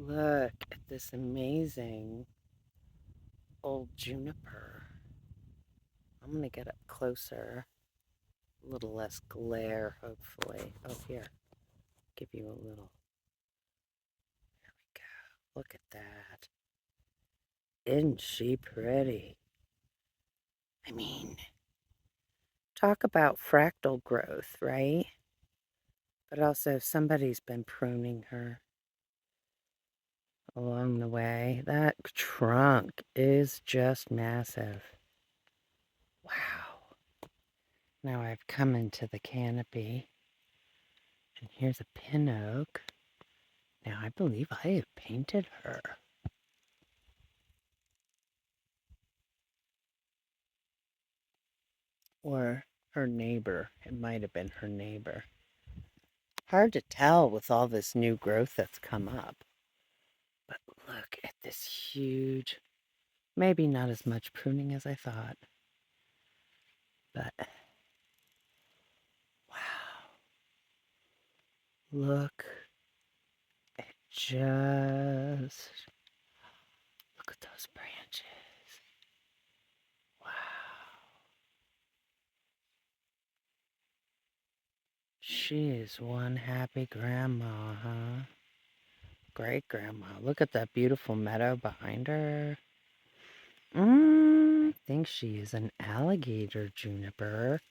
Look at this amazing old juniper. I'm going to get up closer, a little less glare, hopefully. Oh, here, give you a little. There we go. Look at that. Isn't she pretty? I mean, talk about fractal growth, right? But also somebody's been pruning her along the way. That trunk is just massive. Wow. Now I've come into the canopy, and here's a pin oak. Now I believe I have painted her. Or her neighbor. It might have been her neighbor. Hard to tell with all this new growth that's come up. But look at this huge, maybe not as much pruning as I thought. But wow. Look at look at those branches. Wow. She is one happy grandma, huh? Great grandma. Look at that beautiful meadow behind her. I think she is an alligator juniper.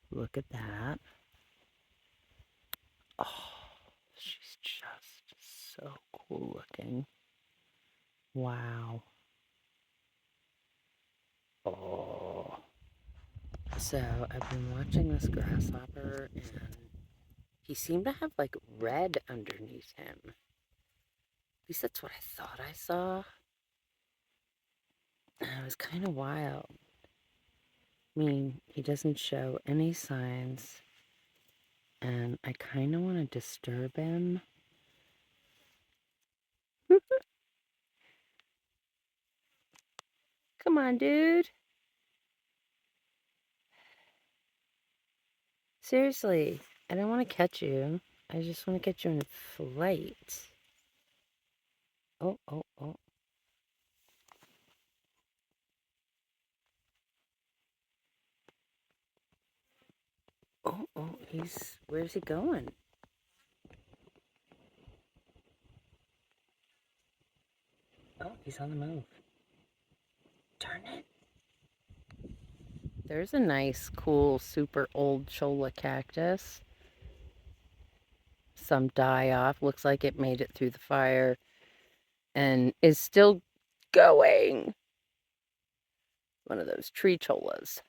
Look at that. Oh, she's just so cool looking. Wow. Oh. So I've been watching this grasshopper, and he seemed to have like red underneath him. At least that's what I thought I saw. And it was kind of wild. I mean, he doesn't show any signs, and I kind of want to disturb him. Come on, dude. Seriously, I don't want to catch you. I just want to catch you in flight. Oh, oh, oh. Oh, oh, where's he going? Oh, he's on the move. Darn it. There's a nice, cool, super old cholla cactus. Some die off. Looks like it made it through the fire and is still going. One of those tree cholas.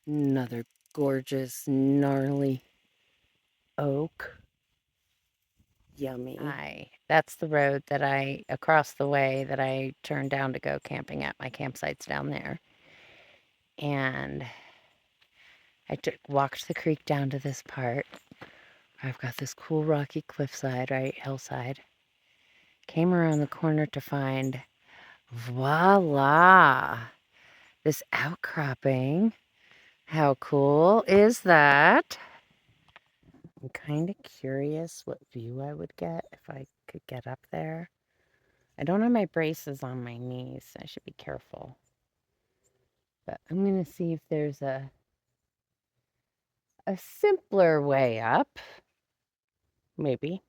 Another gorgeous, gnarly oak. Yummy. That's the road across the way that I turned down to go camping at. My campsite's down there. And I walked the creek down to this part. I've got this cool rocky cliffside, right, hillside. Came around the corner to find, voila, this outcropping. How cool is that? I'm kind of curious what view I would get if I could get up there. I don't have my braces on my knees. I should be careful. But I'm going to see if there's a simpler way up. Maybe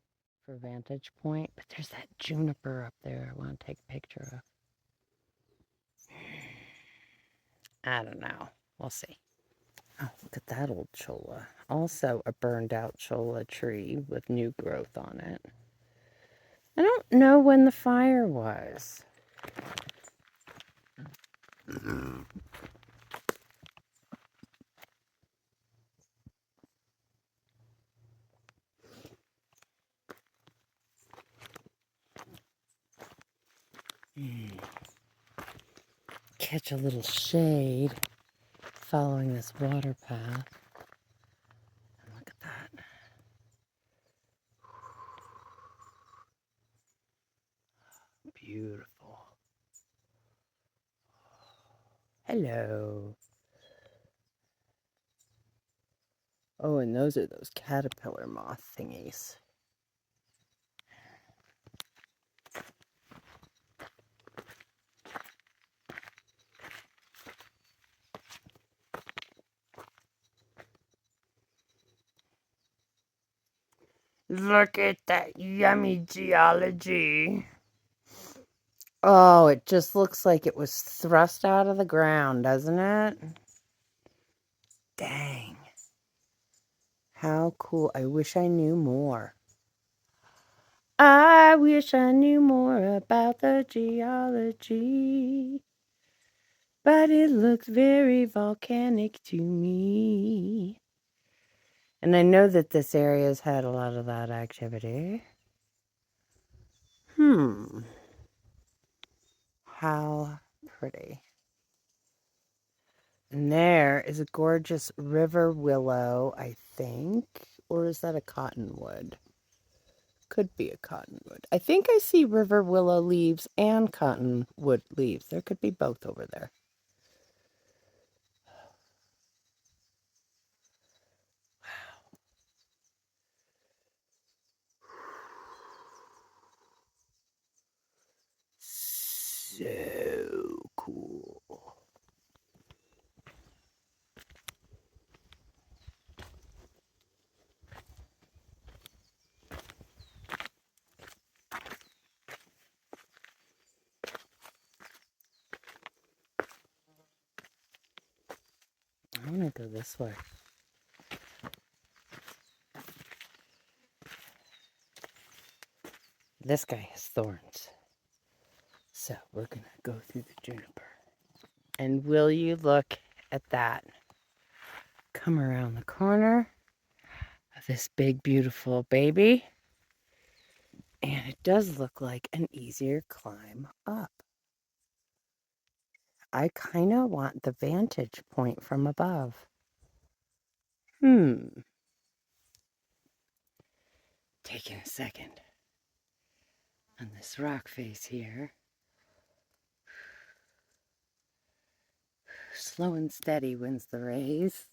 for vantage point. But there's that juniper up there I want to take a picture of. I don't know. We'll see. Oh, look at that old cholla. Also a burned out cholla tree with new growth on it. I don't know when the fire was. Catch a little shade following this water path. And look at that. Beautiful. Hello. Oh, and those are those caterpillar moth thingies. Look at that yummy geology. Oh, it just looks like it was thrust out of the ground, doesn't it? Dang. How cool. I wish I knew more. I wish I knew more about the geology. But it looks very volcanic to me. And I know that this area has had a lot of that activity. How pretty. And there is a gorgeous river willow, I think. Or is that a cottonwood? Could be a cottonwood. I think I see river willow leaves and cottonwood leaves. There could be both over there. Wow. So cool. I'm going to go this way. This guy has thorns. So we're going to go through the juniper. And will you look at that? Come around the corner of this big, beautiful baby. And it does look like an easier climb up. I kind of want the vantage point from above. Taking a second on this rock face here. Slow and steady wins the race.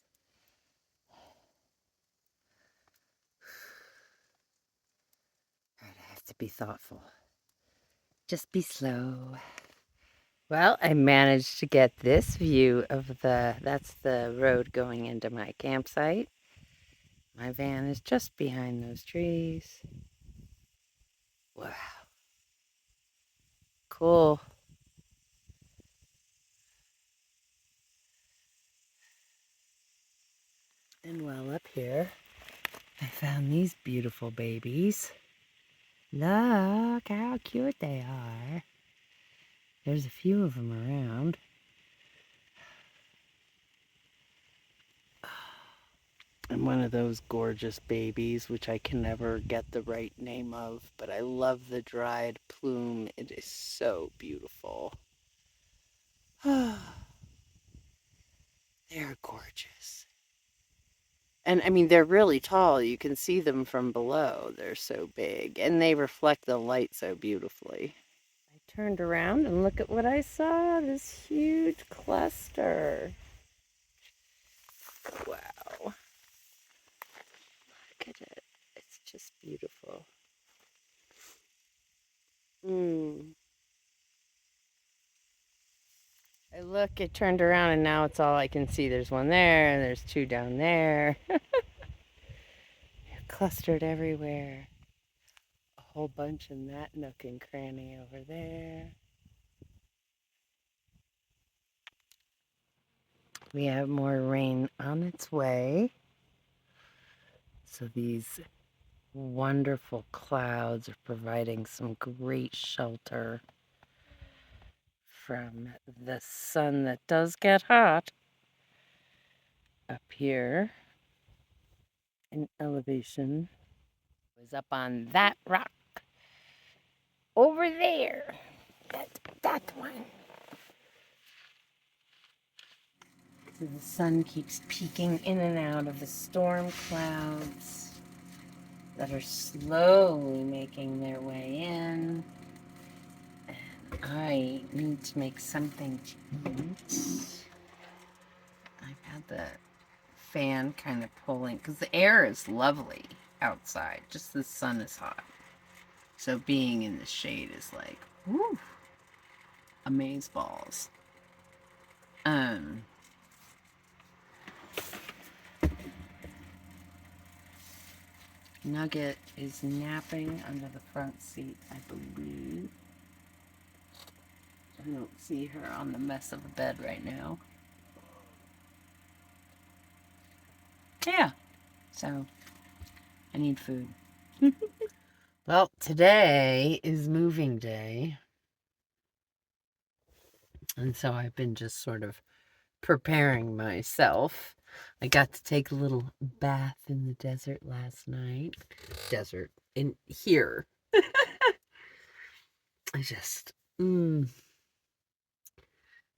I have to be thoughtful. Just be slow. Well, I managed to get this view of that's the road going into my campsite. My van is just behind those trees. Wow. Cool. And while up here, I found these beautiful babies. Look how cute they are. There's a few of them around. And one of those gorgeous babies, which I can never get the right name of, but I love the dried plume. It is so beautiful. They're gorgeous. And I mean, they're really tall. You can see them from below. They're so big. And they reflect the light so beautifully. I turned around and look at what I saw. This huge cluster. Wow. Look at it. It's just beautiful. I turned around and now it's all I can see. There's one there and there's two down there. Clustered everywhere. A whole bunch in that nook and cranny over there. We have more rain on its way. So these wonderful clouds are providing some great shelter from the sun that does get hot up here in elevation. It was up on that rock over there. That one. So the sun keeps peeking in and out of the storm clouds that are slowly making their way in. And I need to make something to eat. I've had the fan kind of pulling, because the air is lovely outside, just the sun is hot. So being in the shade is like, woo, amazeballs. Nugget is napping under the front seat, I believe. I don't see her on the mess of the bed right now. Yeah, so I need food. Well, today is moving day. And so I've been just sort of preparing myself. I got to take a little bath in the desert last night. Desert in here. I just,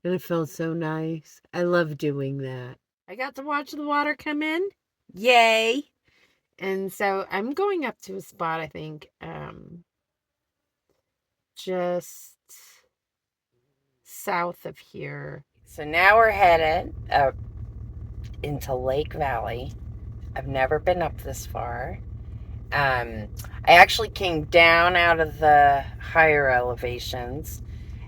it felt so nice. I love doing that. I got to watch the water come in. Yay. And so I'm going up to a spot, I think, just south of here. So now we're headed up into Lake Valley. I've never been up this far. I actually came down out of the higher elevations,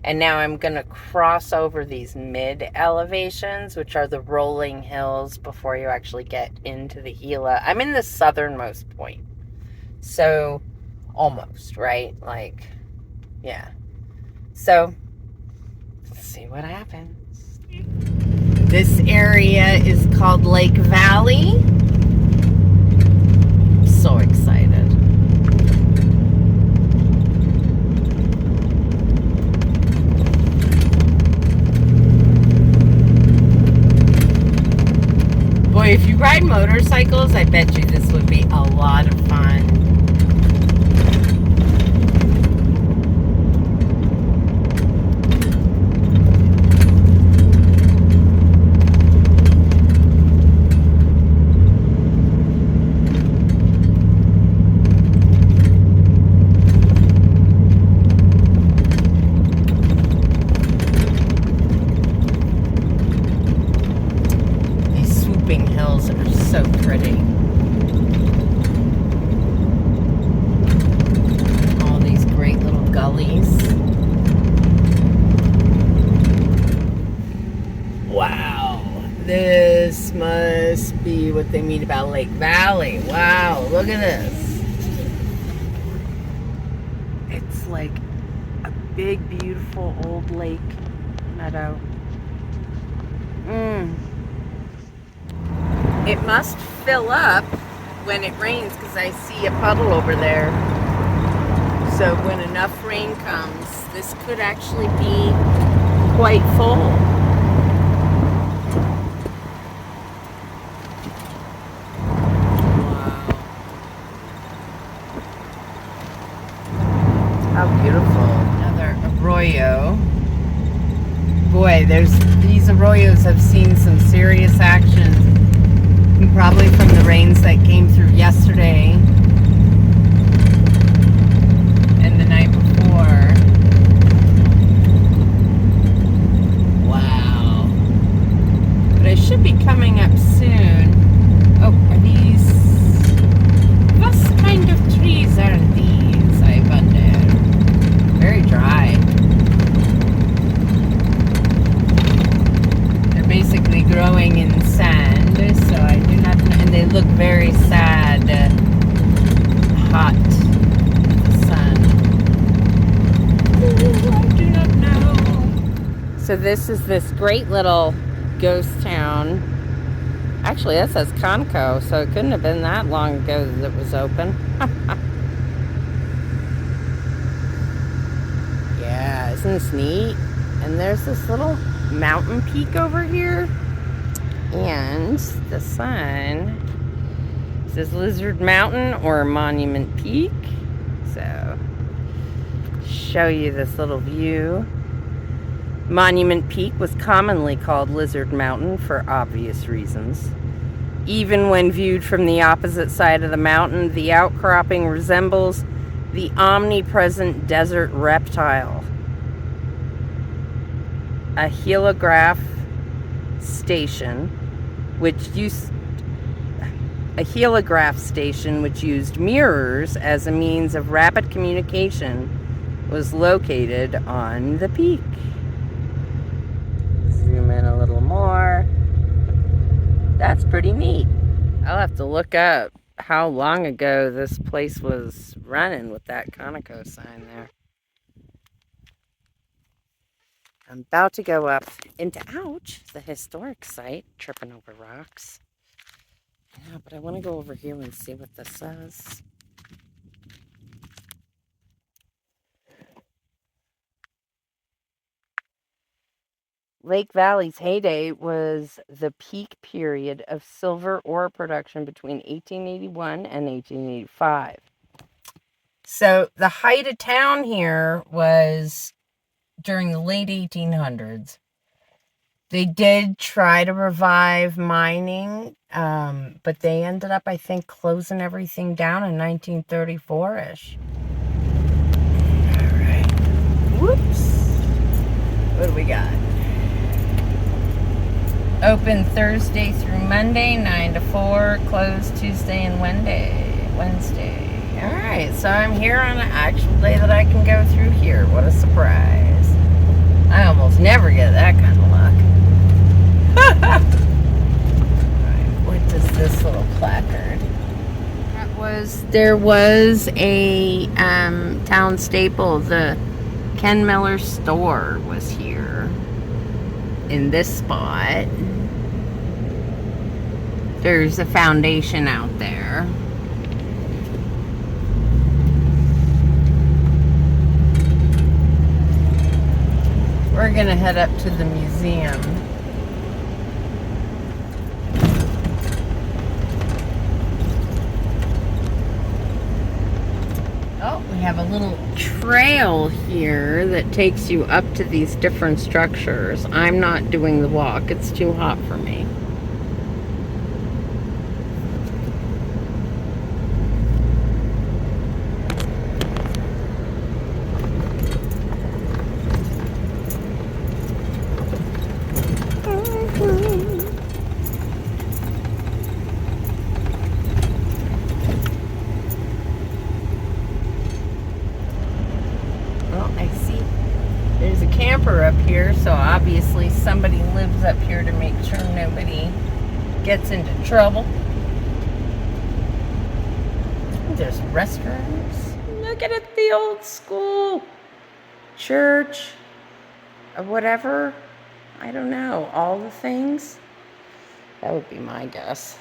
and now I'm going to cross over these mid elevations, which are the rolling hills before you actually get into the Gila. I'm in the southernmost point. So almost, right? Like, yeah. So let's see what happens. This area is called Lake Valley. I'm so excited. Boy, if you ride motorcycles, I bet you this would be a lot of fun. Hills are so pretty. All these great little gullies. Wow, this must be what they mean about Lake Valley. Wow, look at this. It's like a big, beautiful old lake meadow. It must fill up when it rains, because I see a puddle over there. So when enough rain comes, this could actually be quite full. Wow. How beautiful. Another arroyo. Boy, these arroyos have seen some serious action. Probably from the rains that came through yesterday and the night before. Wow. But I should be coming up soon. Oh, are these... What kind of trees are these, I wonder? Very dry. They're basically growing in sand. So I do not know, and they look very sad, hot in the sun. Ooh, I do not know. So this is this great little ghost town. Actually, that says Conco, so it couldn't have been that long ago that it was open. Yeah, isn't this neat? And there's this little mountain peak over here. And the sign says Lizard Mountain or Monument Peak. So, show you this little view. Monument Peak was commonly called Lizard Mountain for obvious reasons. Even when viewed from the opposite side of the mountain, the outcropping resembles the omnipresent desert reptile. A helograph station, which used A heliograph station which used mirrors as a means of rapid communication was located on the peak. Zoom in a little more. That's pretty neat. I'll have to look up how long ago this place was running with that Conoco sign there. I'm about to go up into, ouch, the historic site, tripping over rocks. Yeah, but I want to go over here and see what this says. Lake Valley's heyday was the peak period of silver ore production between 1881 and 1885. So the height of town here was during the late 1800s. They did try to revive mining, but they ended up, I think, closing everything down in 1934-ish. All right. Whoops. What do we got? Open Thursday through Monday, 9 to 4. Closed Tuesday and Wednesday. All right, so I'm here on an actual day that I can go through here. What a surprise. I almost never get that kind of luck. Alright, what does this little placard? There was a town staple. The Ken Miller store was here in this spot. There's a foundation out there. We're gonna head up to the museum. Oh, we have a little trail here that takes you up to these different structures. I'm not doing the walk, it's too hot for me. Up here, so obviously somebody lives up here to make sure nobody gets into trouble. There's restrooms. Look at it, the old school church or whatever. I don't know, all the things. That would be my guess.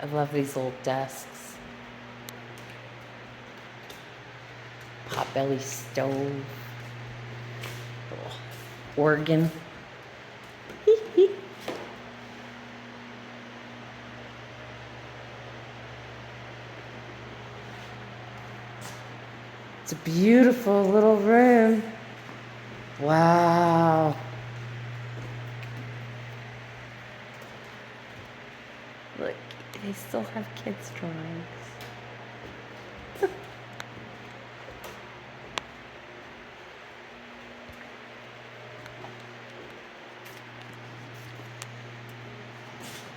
I love these little desks. Potbelly stove. Organ. It's a beautiful little room. Wow. Look, they still have kids' drawings.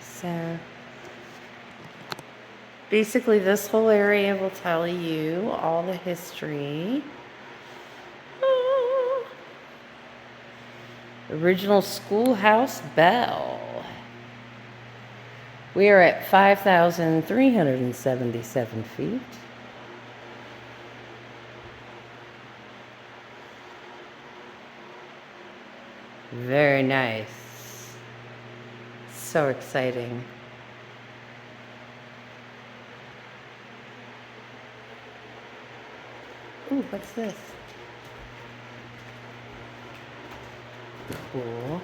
So basically this whole area will tell you all the history. Original schoolhouse bell. We are at 5,377 feet. Very nice. So exciting. Ooh, what's this? Cool.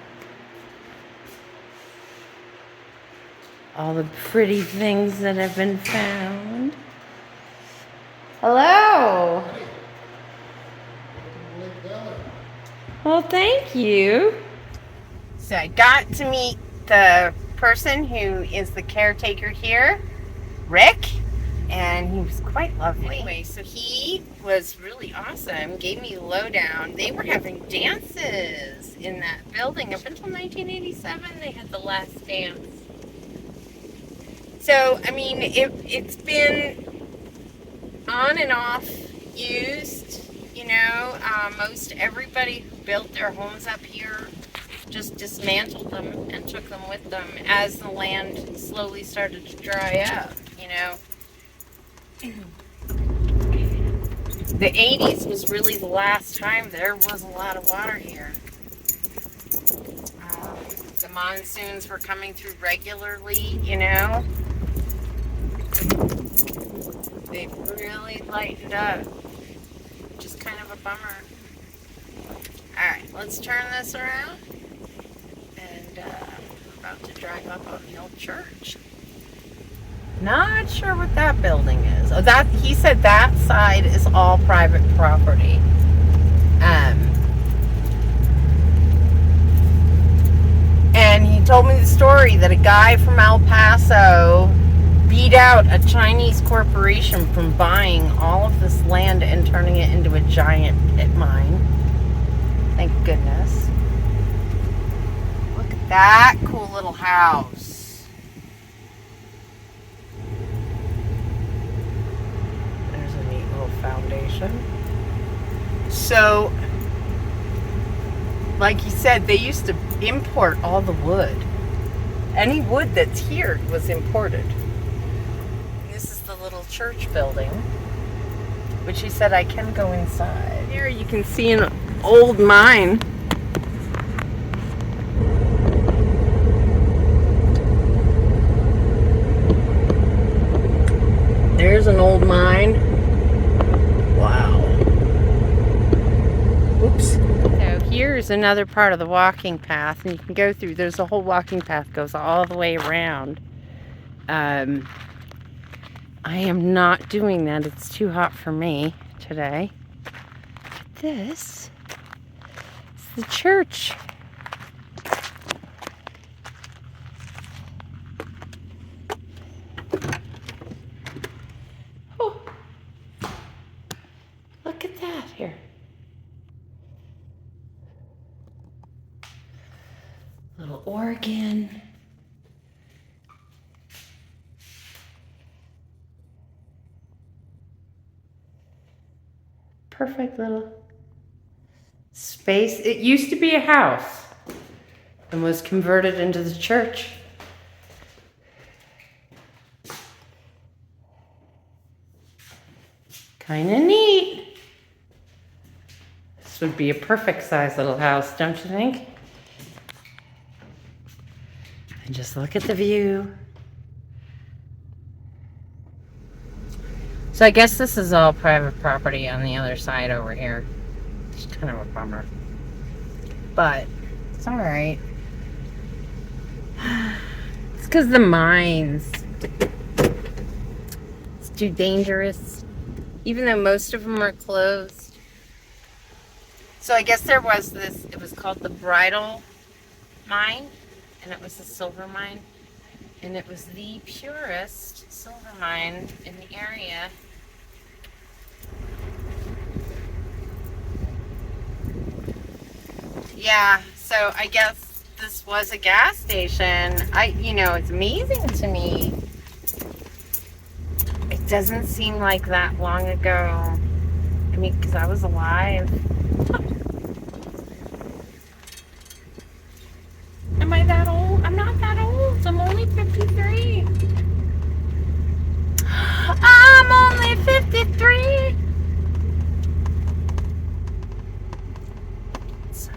All the pretty things that have been found. Hello. Well, thank you. So I got to meet the person who is the caretaker here, Rick, and he was quite lovely. Anyway, so he was really awesome, gave me the lowdown. They were having dances in that building up until 1987. They had the last dance. So, I mean, it's been on and off used, you know. Most everybody who built their homes up here just dismantled them and took them with them as the land slowly started to dry up, you know. The 80s was really the last time there was a lot of water here. The monsoons were coming through regularly, you know. They've really lightened up, which is kind of a bummer. Alright, let's turn this around. And we're about to drive up on the old church. Not sure what that building is. Oh, that he said that side is all private property. And he told me the story that a guy from El Paso beat out a Chinese corporation from buying all of this land and turning it into a giant pit mine. Thank goodness. Look at that cool little house. There's a neat little foundation. So, like he said, they used to import all the wood. Any wood that's here was imported. This is the little church building, which he said I can go inside. Here you can see an old mine. There's an old mine. Wow. Oops. So here's another part of the walking path, and you can go through. There's a whole walking path goes all the way around. I am not doing that. It's too hot for me today. But this is the church. Oh, look at that here. Little organ. Perfect little space. It used to be a house and was converted into the church. Kind of neat. This would be a perfect size little house, don't you think? And just look at the view. So I guess this is all private property on the other side over here. It's kind of a bummer. But it's alright. It's because the mines. It's too dangerous. Even though most of them are closed. So I guess there was this, it was called the Bridal Mine. And it was a silver mine. And it was the purest silver mine in the area. Yeah, so I guess this was a gas station. It's amazing to me. It doesn't seem like that long ago. I mean, because I was alive. Am I that old? I'm not that old. I'm only 53. I'm only 53. So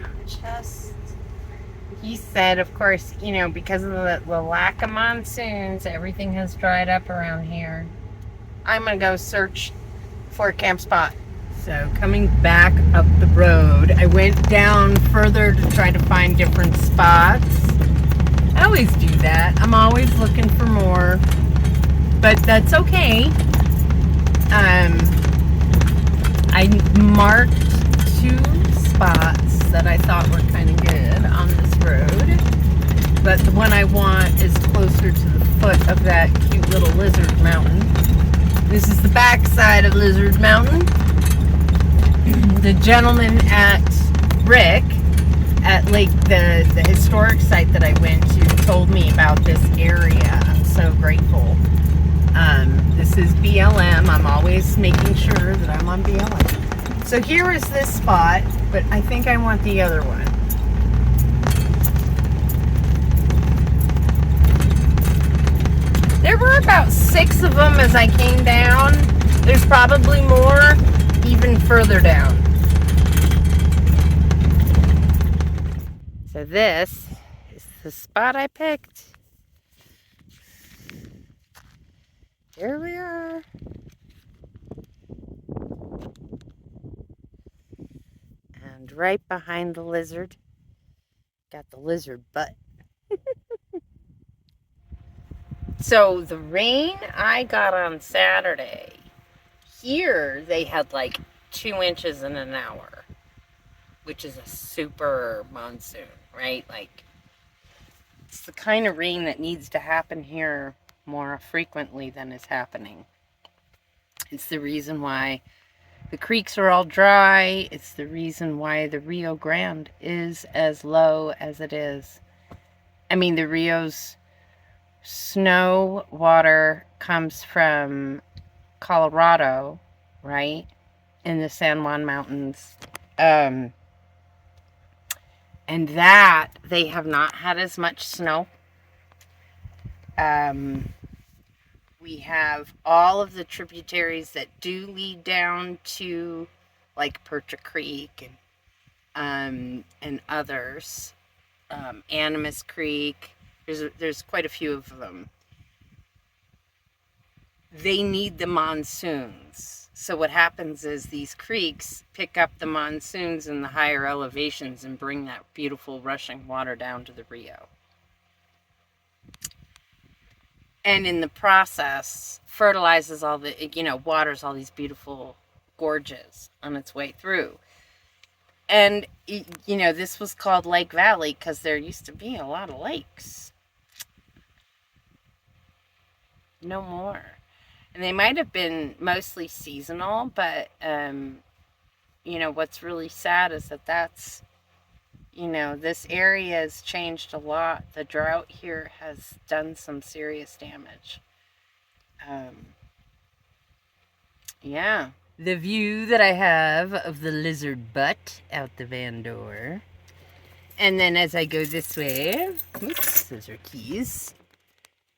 he said, of course, because of the lack of monsoons, everything has dried up around here. I'm going to go search for a camp spot. So coming back up the road, I went down further to try to find different spots. I always do that. I'm always looking for more, but that's okay. I marked 2 spots that I thought were kind of good on this road, but the one I want is closer to the foot of that cute little Lizard Mountain. This is the back side of Lizard Mountain. The gentleman at Rick at like the historic site that I went to told me about this area. I'm so grateful. This is BLM. I'm always making sure that I'm on BLM. So here is this spot, but I think I want the other one. There were about 6 of them as I came down. There's probably more even further down. So this is the spot I picked. Here we are. And right behind the lizard, got the lizard butt. So the rain I got on Saturday, here they had like 2 inches in an hour, which is a super monsoon, right? Like, it's the kind of rain that needs to happen here more frequently than is happening. It's the reason why the creeks are all dry. It's the reason why the Rio Grande is as low as it is. I mean, the Rio's snow water comes from Colorado, right? In the San Juan Mountains. And that, they have not had as much snow. We have all of the tributaries that do lead down to like Percha Creek and others. Animas Creek. There's quite a few of them. They need the monsoons. So what happens is these creeks pick up the monsoons in the higher elevations and bring that beautiful rushing water down to the Rio. And in the process, fertilizes all the, waters all these beautiful gorges on its way through. And, this was called Lake Valley because there used to be a lot of lakes. No more. And they might have been mostly seasonal, but, what's really sad is that's, this area has changed a lot. The drought here has done some serious damage. Yeah. The view that I have of the lizard butt out the van door. And then as I go this way, oops, those are keys.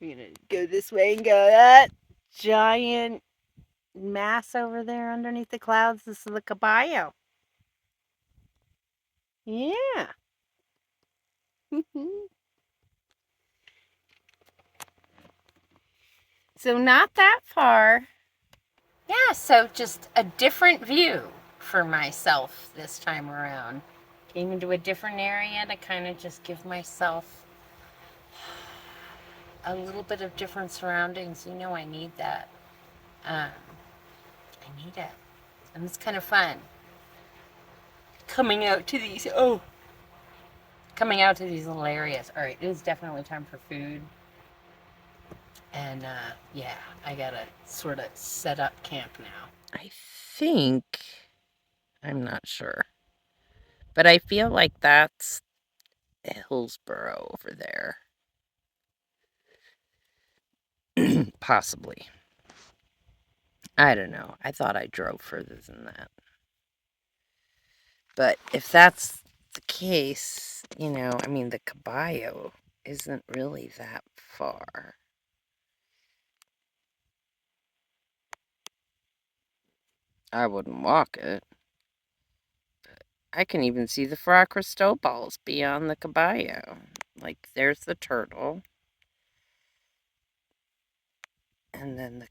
We're going to go this way and go that giant mass over there underneath the clouds. This is the caballo. Yeah. So not that far. Yeah, so just a different view for myself this time around. Came into a different area to kind of just give myself a little bit of different surroundings. I need that. I need it. And it's kind of fun. Coming out to these little areas. All right, it is definitely time for food. And yeah, I gotta sort of set up camp now. I think, I'm not sure, but I feel like that's Hillsboro over there. Possibly. I don't know. I thought I drove further than that. But if that's the case, the Caballo isn't really that far. I wouldn't walk it. I can even see the Fra Cristobal's beyond the Caballo. Like, there's the turtle. And then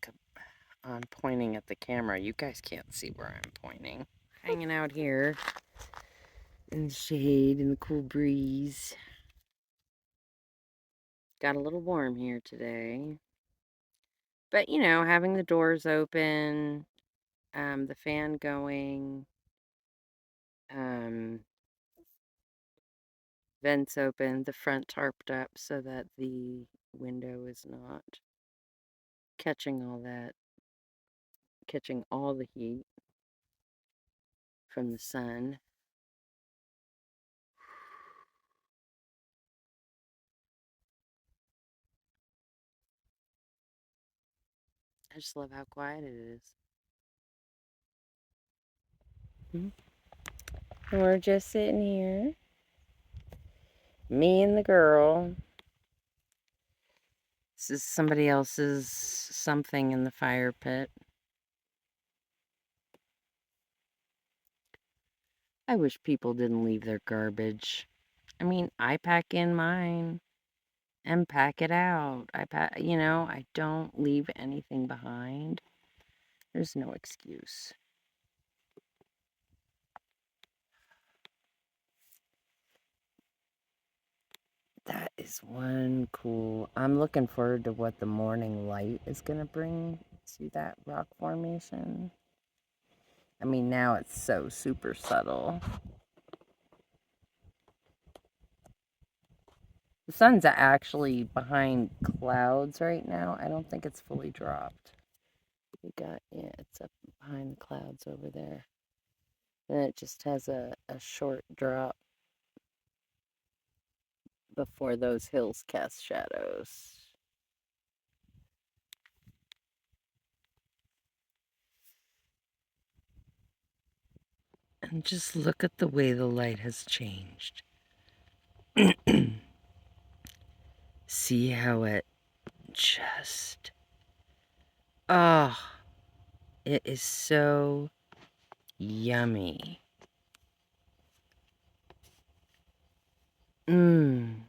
I'm pointing at the camera. You guys can't see where I'm pointing. Hanging out here in the shade, in the cool breeze. Got a little warm here today. But, having the doors open, the fan going, vents open, the front tarped up so that the window is not catching all the heat from the sun. I just love how quiet it is. And we're just sitting here, me and the girl. This is somebody else's something in the fire pit. I wish people didn't leave their garbage. I mean, I pack in mine and pack it out. I don't leave anything behind. There's no excuse. That is one cool. I'm looking forward to what the morning light is going to bring to that rock formation. I mean, now it's so super subtle. The sun's actually behind clouds right now. I don't think it's fully dropped. It's up behind the clouds over there. And it just has a short drop before those hills cast shadows. And just look at the way the light has changed. See how it just... Oh, it is so yummy. Mmm.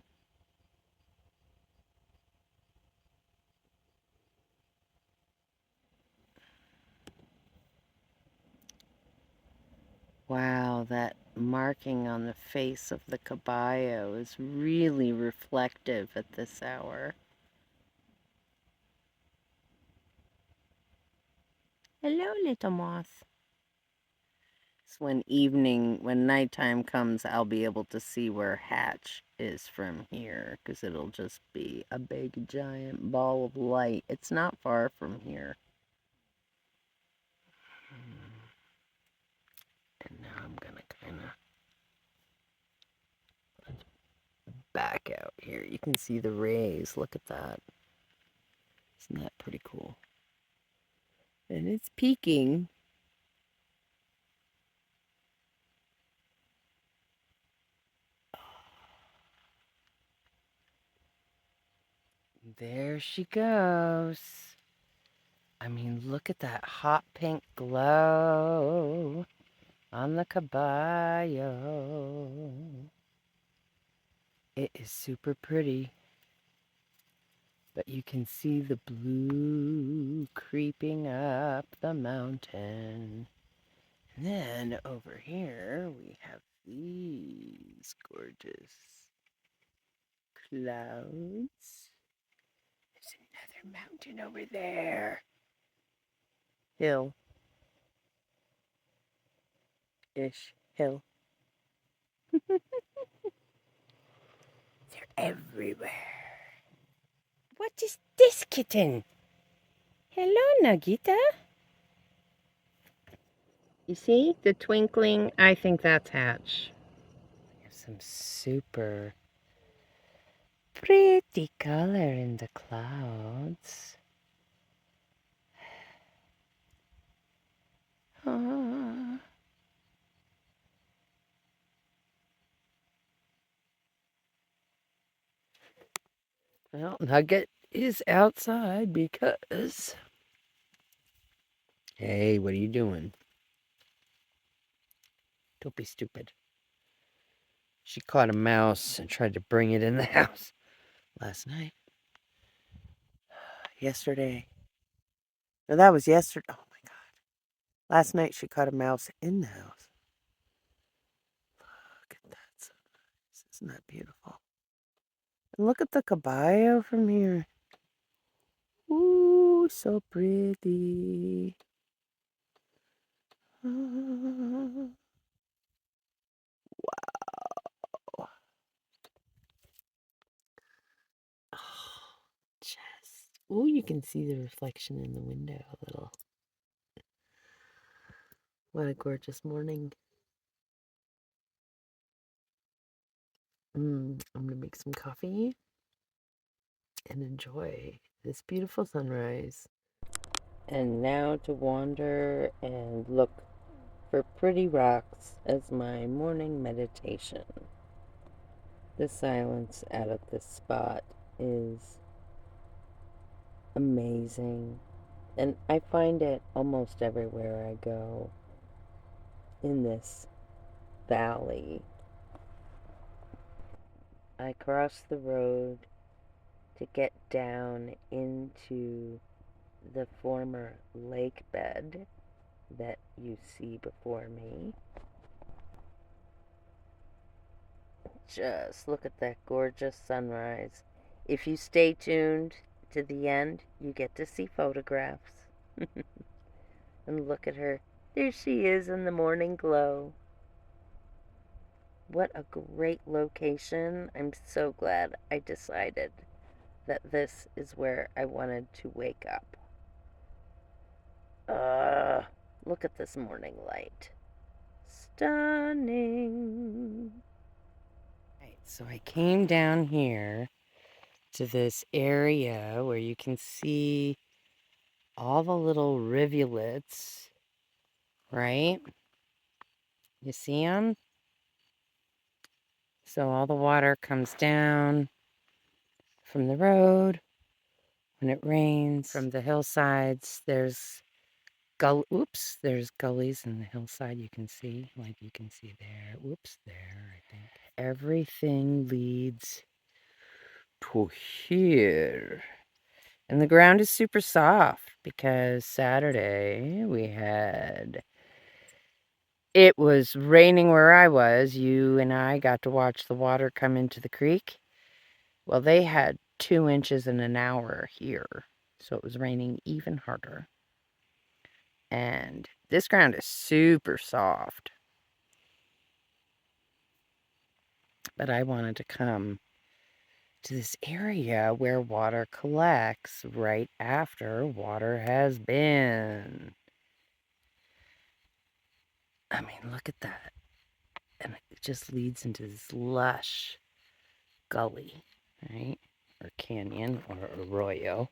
Wow, that marking on the face of the caballo is really reflective at this hour. Hello, little moth. So when nighttime comes, I'll be able to see where Hatch is from here, because it'll just be a big giant ball of light. It's not far from here. And now I'm gonna kind of back out here. You can see the rays. Look at that. Isn't that pretty cool? And it's peaking. There she goes. I mean, look at that hot pink glow on the caballo. It is super pretty. But you can see the blue creeping up the mountain. And then over here we have these gorgeous clouds. There's another mountain over there. Hill. Hill. They're everywhere. What is this kitten? Hello, Nagita. You see the twinkling? I think that's Hatch. There's some super pretty color in the clouds. Ah. Well, Nugget is outside because... Hey, what are you doing? Don't be stupid. She caught a mouse and tried to bring it in the house last night. Yesterday. No, that was yesterday. Oh my God. Last night she caught a mouse in the house. Look at that sunrise. Isn't that beautiful? And look at the caballo from here. Ooh, so pretty. Wow. Oh, just. Ooh, you can see the reflection in the window a little. What a gorgeous morning. I'm going to make some coffee and enjoy this beautiful sunrise. And now to wander and look for pretty rocks as my morning meditation. The silence out of this spot is amazing, and I find it almost everywhere I go in this valley. I cross the road to get down into the former lake bed that you see before me. Just look at that gorgeous sunrise. If you stay tuned to the end, you get to see photographs. And look at her. There she is in the morning glow. What a great location. I'm so glad I decided that this is where I wanted to wake up. Look at this morning light. Stunning. Right, so I came down here to this area where you can see all the little rivulets, right? You see them? So all the water comes down from the road when it rains. From the hillsides, there's there's gullies in the hillside you can see. Like you can see there. There, I think. Everything leads to here. And the ground is super soft because Saturday it was raining where I was. You and I got to watch the water come into the creek. Well, they had 2 inches in an hour here. So it was raining even harder. And this ground is super soft. But I wanted to come to this area where water collects right after water has been. I mean, look at that. And it just leads into this lush gully, right? Or canyon or arroyo.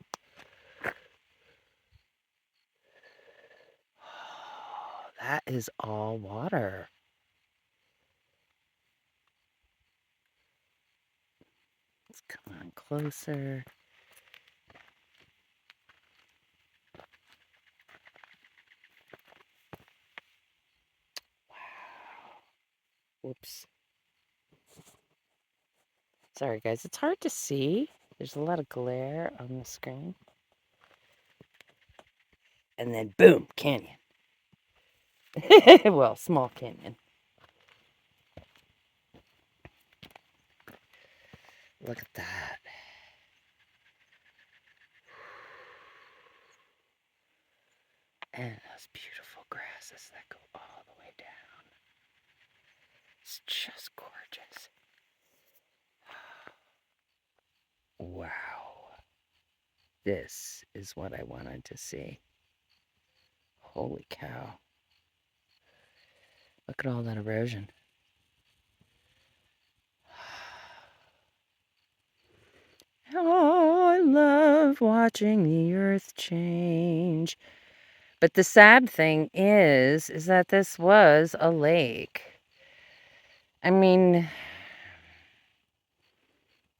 Oh, that is all water. Let's come on closer. Wow. Whoops. Sorry, guys. It's hard to see. There's a lot of glare on the screen. And then, boom, canyon. Well, small canyon. Look at that. And those beautiful grasses that go all the way down. It's just gorgeous. Wow. This is what I wanted to see. Holy cow. Look at all that erosion. Oh, I love watching the earth change. But the sad thing is that this was a lake. I mean,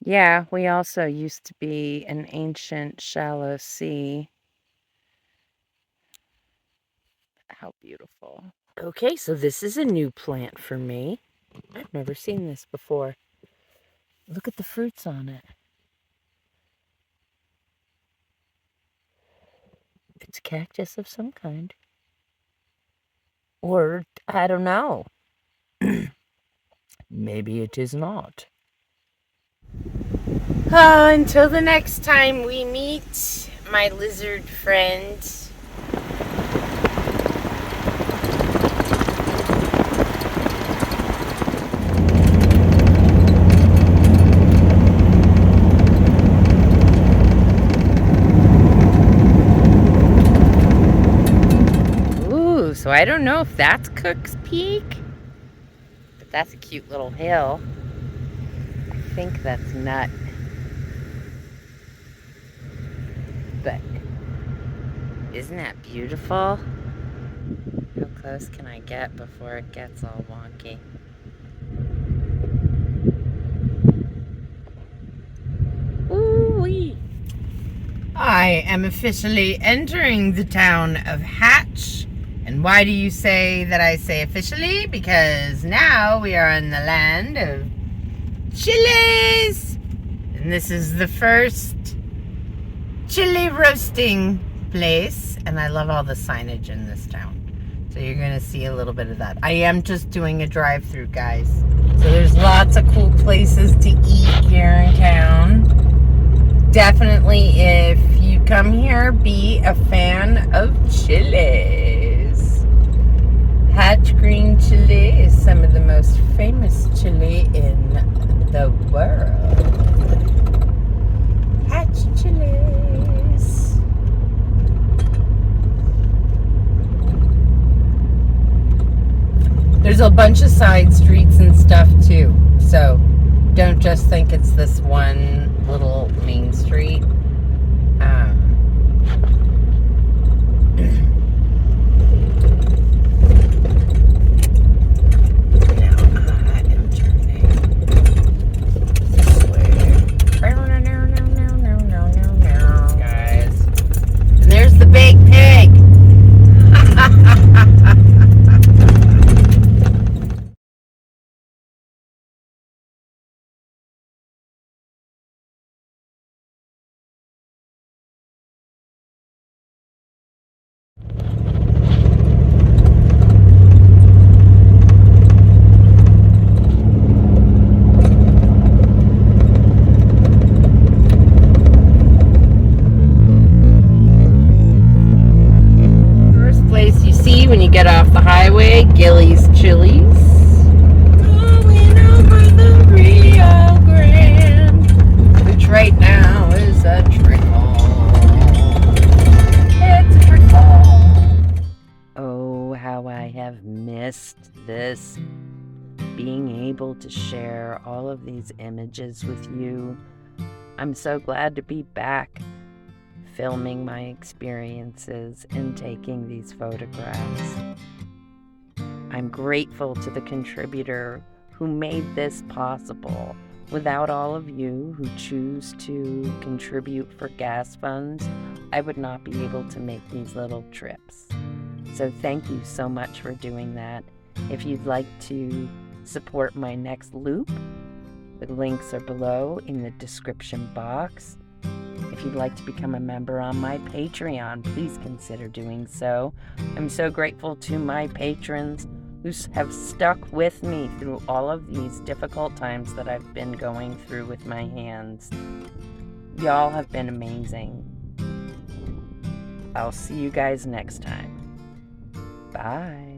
yeah, we also used to be an ancient shallow sea. How beautiful. Okay, so this is a new plant for me. I've never seen this before. Look at the fruits on it. It's cactus of some kind. Or, I don't know. Maybe it is not. Until the next time we meet, my lizard friend. Ooh, so I don't know if that's Cook's Peak, but that's a cute little hill. I think that's Nut. But Isn't that beautiful? How close can I get before it gets all wonky? Ooh-wee! I am officially entering the town of Hatch. And why do you say that I say officially? Because now we are in the land of chilies. And this is the first chili roasting place. And I love all the signage in this town. So you're going to see a little bit of that. I am just doing a drive-through, guys. So there's lots of cool places to eat here in town. Definitely, if you come here, be a fan of chilies. Hatch green chili is some of the most famous chili in the world. Hatch chilies. There's a bunch of side streets and stuff too, so don't just think it's this one little main street. Now I am turning this way. Guys. And there's the big pig. When you get off the highway, Gilly's Chili's. Going over the Rio Grande, which right now is a trickle. It's a trickle. Oh, how I have missed this. Being able to share all of these images with you. I'm so glad to be back, filming my experiences and taking these photographs. I'm grateful to the contributor who made this possible. Without all of you who choose to contribute for gas funds, I would not be able to make these little trips. So thank you so much for doing that. If you'd like to support my next loop, the links are below in the description box. If you'd like to become a member on my Patreon, please consider doing so. I'm so grateful to my patrons who have stuck with me through all of these difficult times that I've been going through with my hands. Y'all have been amazing. I'll see you guys next time. Bye.